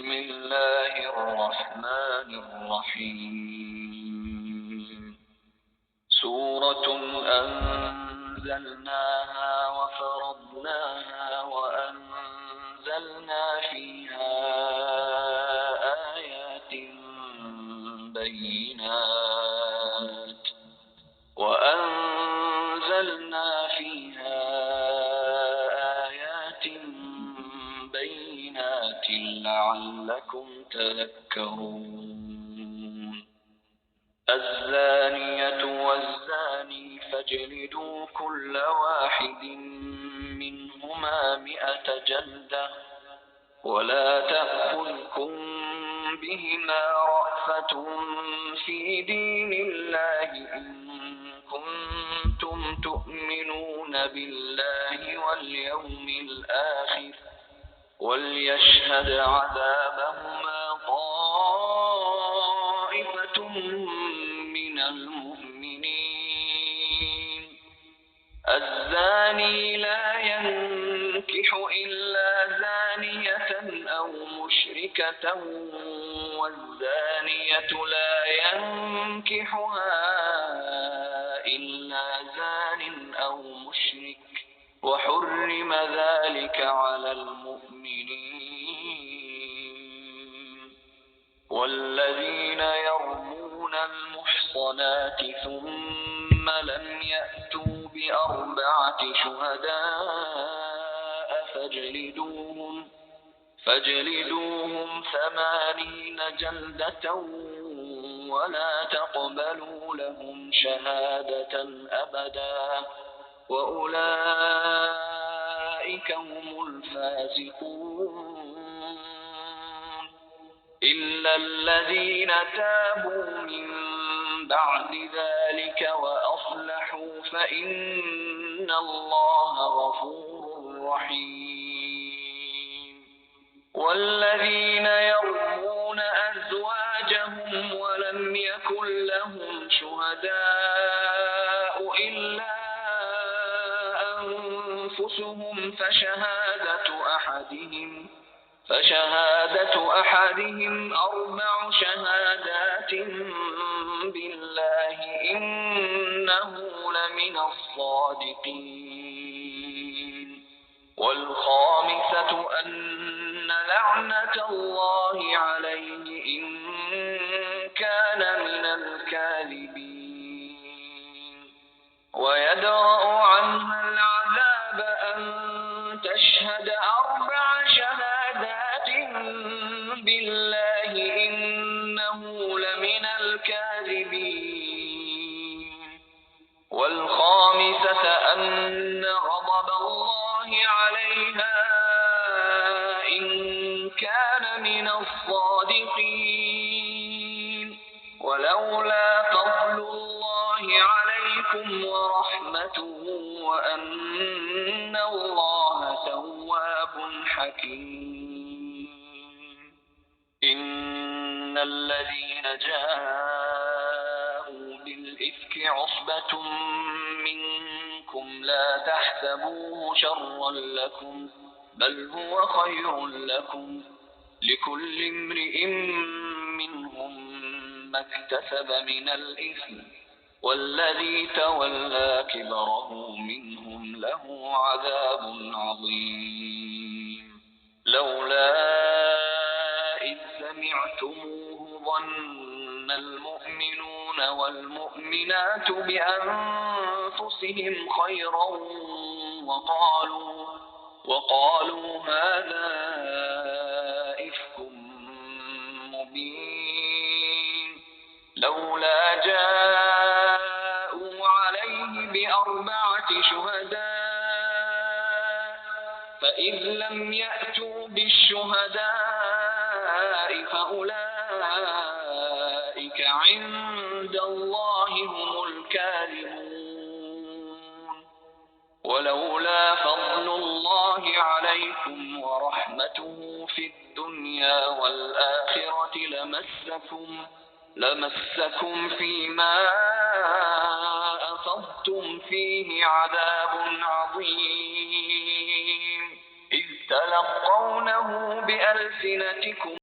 بسم الله الرحمن الرحيم سورة أنزلناها وفرضناها وأنزلنا فيها آيات بينات لعلكم تذكرون الزانية والزاني فاجلدوا كل واحد منهما 100 جلدة ولا تأخذكم بهما رأفة في دين الله إن كنتم تؤمنون بالله واليوم الآخر وليشهد عذابهما طائفة من المؤمنين الزاني لا ينكح إلا زانية أو مشركة والزانية لا ينكحها إلا زان أو مشرك وحرم ذلك على المؤمنين والذين يرمون المحصنات ثم لم يأتوا ب4 شهداء فاجلدوهم 80 جلدة ولا تقبلوا لهم شهادة أبدا وأولئك هم الفاسقون إلا الذين تابوا من بعد ذلك وأصلحوا فإن الله غفور رحيم والذين يرمون أزواجهم ولم يكن لهم شهداء إلا أنفسهم فشهادة أحدهم 4 شهادات بالله إنه لمن الصادقين والخامسة أن لعنة الله عليه إن كان من الكاذبين ويدرأ عنها العذاب أن تشهد 4 شهادات بالله إنه لمن الكاذبين والخامسة أن غضب الله عليها إن كان من الصادقين ولولا فضل الله عليكم ورحمته وأن الله تواب حكيم إن الذين جاءوا بالإفك عصبة منكم لا تحسبوه شرا لكم بل هو خير لكم لكل امرئ منهم ما اكتسب من الإثم والذي تولى كبره منهم له عذاب عظيم لولا إذ سمعتموه ظن المؤمنون والمؤمنات بأنفسهم خيرا وقالوا هذا إفك مبين لولا جاءوا عليه ب4 شهداء فإذ لم يأتوا بالشهداء فأولئك عند الله هم الكاذبون ولولا فضل الله عليكم ورحمته في الدنيا والآخرة لمسكم فيما أفضتم فيه عذاب عظيم إذ تلقونه بألسنتكم